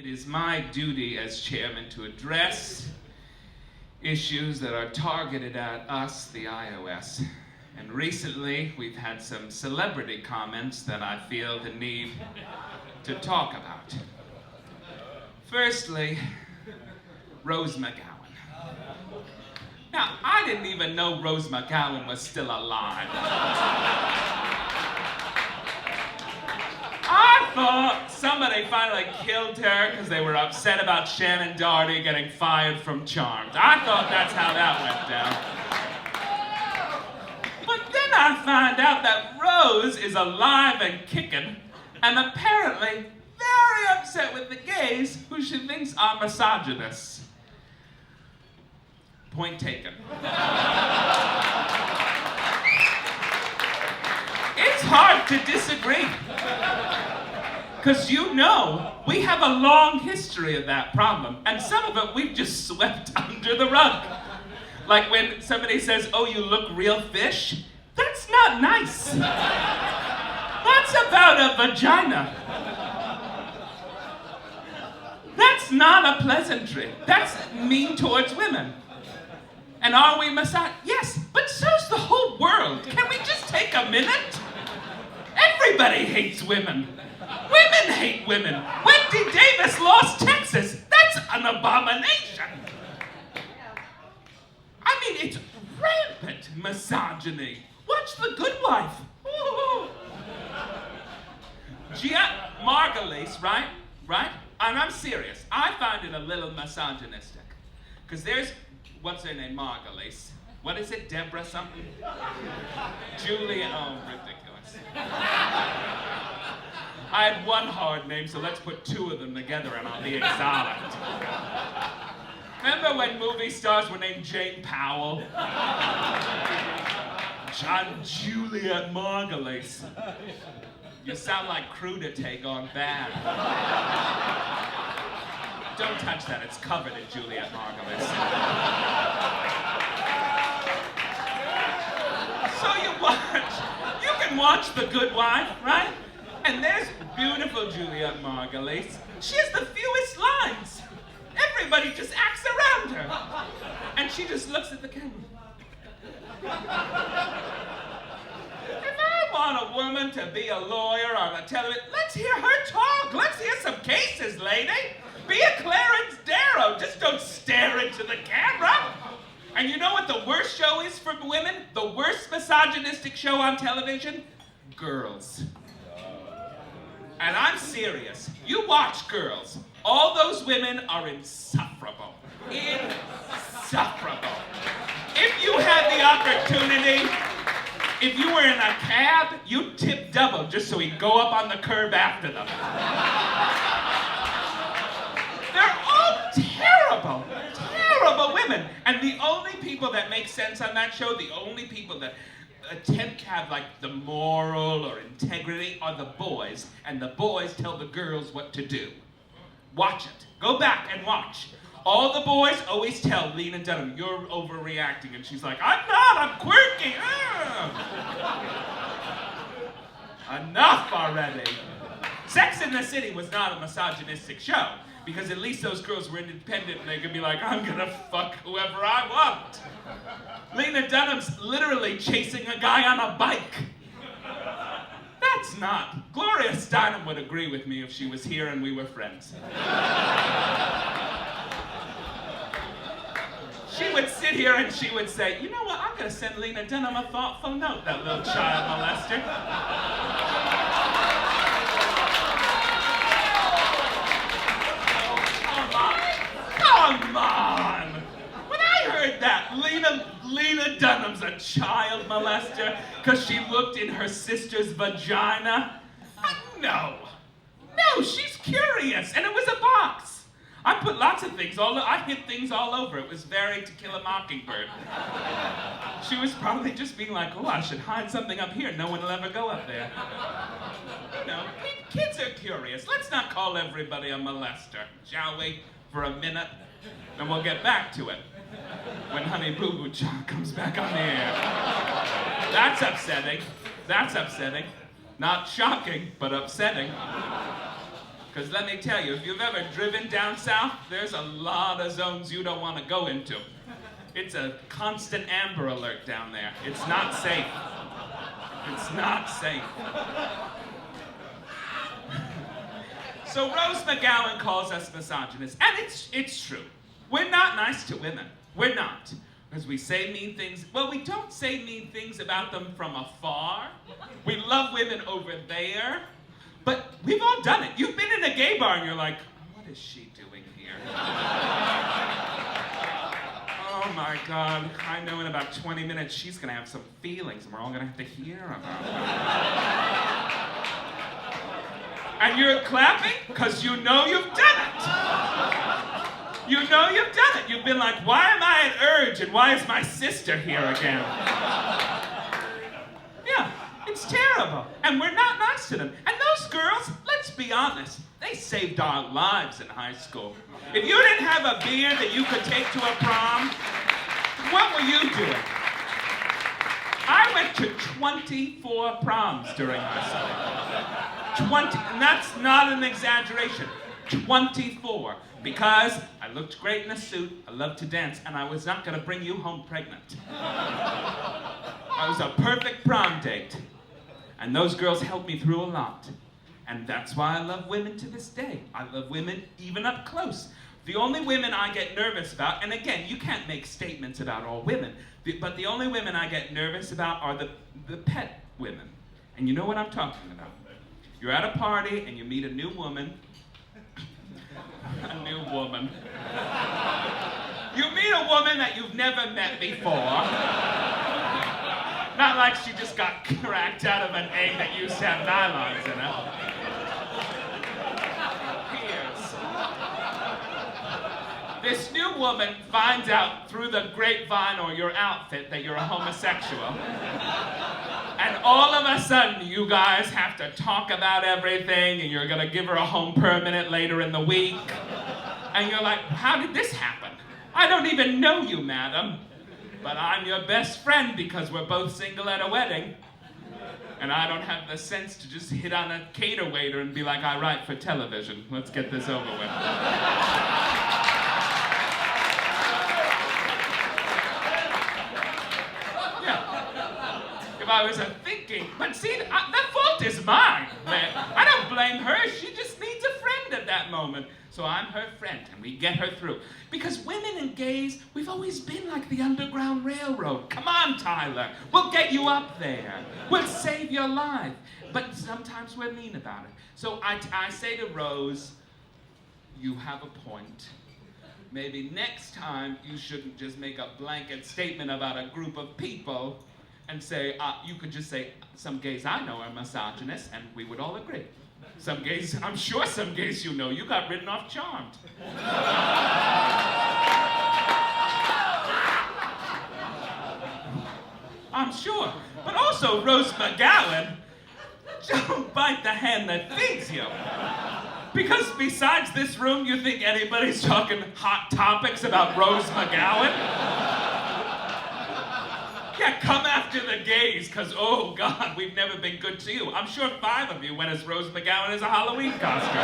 It is my duty as chairman to address issues that are targeted at us, the I.O.S. And recently, we've had some celebrity comments that I feel the need to talk about. Firstly, Rose McGowan. Now, I didn't even know Rose McGowan was still alive. I thought somebody finally killed her because they were upset about Shannon Doherty getting fired from Charmed. I thought that's how that went down. But then I find out that Rose is alive and kicking, and apparently very upset with the gays who she thinks are misogynists. Point taken. It's hard to disagree. Because you know, we have a long history of that problem, and some of it we've just swept under the rug. Like when somebody says, "Oh, you look real fish," that's not nice. That's about a vagina. That's not a pleasantry. That's mean towards women. And are we misogynist? Yes, but so's the whole world. Can we just take a minute? Everybody hates women. Women hate women. Wendy Davis lost Texas. That's an abomination. I mean, it's rampant misogyny. Watch The Good Wife. Margulies, right? And I'm serious. I find it a little misogynistic. Because there's, what's her name, Margulies? What is it, Deborah something? Julia, oh, ridiculous. I had one hard name, so let's put two of them together and I'll be exotic. Remember when movie stars were named Jane Powell? Juliet Margulies. You sound like crudité gone bad. Don't touch that, it's covered in Juliet Margulies. So you can watch The Good Wife, right? And there's beautiful Juliet Margulies. She has the fewest lines. Everybody just acts around her. And she just looks at the camera. If I want a woman to be a lawyer on a television, let's hear her talk. Let's hear some cases, lady. Be a Clarence Darrow. Just don't stare into the camera. And you know what the worst show is for women? The worst misogynistic show on television? Girls. And I'm serious. You watch Girls. All those women are insufferable. Insufferable. If you had the opportunity, if you were in a cab, you'd tip double just so he'd go up on the curb after them. They're all terrible, terrible women. And the only people that make sense on that show, the only people that attempt to have like the moral or integrity are the boys, and the boys tell the girls what to do. Watch it. Go back and watch. All the boys always tell Lena Dunham, "You're overreacting," and she's like, "I'm not, I'm quirky." Enough already. Sex and the City was not a misogynistic show, because at least those girls were independent and they could be like, "I'm gonna fuck whoever I want." Lena Dunham's literally chasing a guy on a bike. That's not. Gloria Steinem would agree with me if she was here and we were friends. She would sit here and she would say, "You know what, I'm gonna send Lena Dunham a thoughtful note, that little child molester." Come on! When I heard that Lena Dunham's a child molester because she looked in her sister's vagina, no, she's curious, and it was a box. I put lots of things I hid things all over. It was very To Kill a Mockingbird. She was probably just being like, "Oh, I should hide something up here. No one will ever go up there." You know, kids are curious. Let's not call everybody a molester, shall we? For a minute, and we'll get back to it when Honey Boo Boo Cha comes back on the air. That's upsetting. That's upsetting. Not shocking, but upsetting. Because let me tell you, if you've ever driven down south, there's a lot of zones you don't want to go into. It's a constant Amber Alert down there. It's not safe. It's not safe. So Rose McGowan calls us misogynists, and it's true. We're not nice to women. We're not. Because we say mean things. Well, we don't say mean things about them from afar. We love women over there. But we've all done it. You've been in a gay bar and you're like, what is she doing here? Oh my God, I know in about 20 minutes she's gonna have some feelings and we're all gonna have to hear about them. And you're clapping because you know you've done it. You know you've done it. You've been like, why am I at Urge and why is my sister here again? Yeah, it's terrible. And we're not nice to them. And those girls, let's be honest, they saved our lives in high school. If you didn't have a beer that you could take to a prom, what were you doing? I went to 24 proms during high school. 20, and that's not an exaggeration. 24. Because I looked great in a suit, I loved to dance, and I was not going to bring you home pregnant. I was a perfect prom date. And those girls helped me through a lot. And that's why I love women to this day. I love women even up close. The only women I get nervous about, and again, you can't make statements about all women, but the only women I get nervous about are the pet women. And you know what I'm talking about. You're at a party and you meet a new woman. A new woman. You meet a woman that you've never met before. Not like she just got cracked out of an egg that used to have nylons in it. This new woman finds out through the grapevine or your outfit that you're a homosexual. And all of a sudden, you guys have to talk about everything, and you're gonna give her a home permanent later in the week. And you're like, how did this happen? I don't even know you, madam. But I'm your best friend because we're both single at a wedding. And I don't have the sense to just hit on a cater waiter and be like, I write for television. Let's get this over with. I was thinking, but see, the fault is mine, man. I don't blame her. She just needs a friend at that moment. So I'm her friend, and we get her through. Because women and gays, we've always been like the Underground Railroad. Come on, Tyler. We'll get you up there. We'll save your life. But sometimes we're mean about it. So I say to Rose, you have a point. Maybe next time you shouldn't just make a blanket statement about a group of people and say, you could just say, some gays I know are misogynists, and we would all agree. Some gays, I'm sure some gays you know, you got written off Charmed. I'm sure. But also, Rose McGowan, don't bite the hand that feeds you. Because besides this room, you think anybody's talking hot topics about Rose McGowan? Yeah, come after the gays, because, oh, God, we've never been good to you. I'm sure 5 of you went as Rose McGowan as a Halloween costume.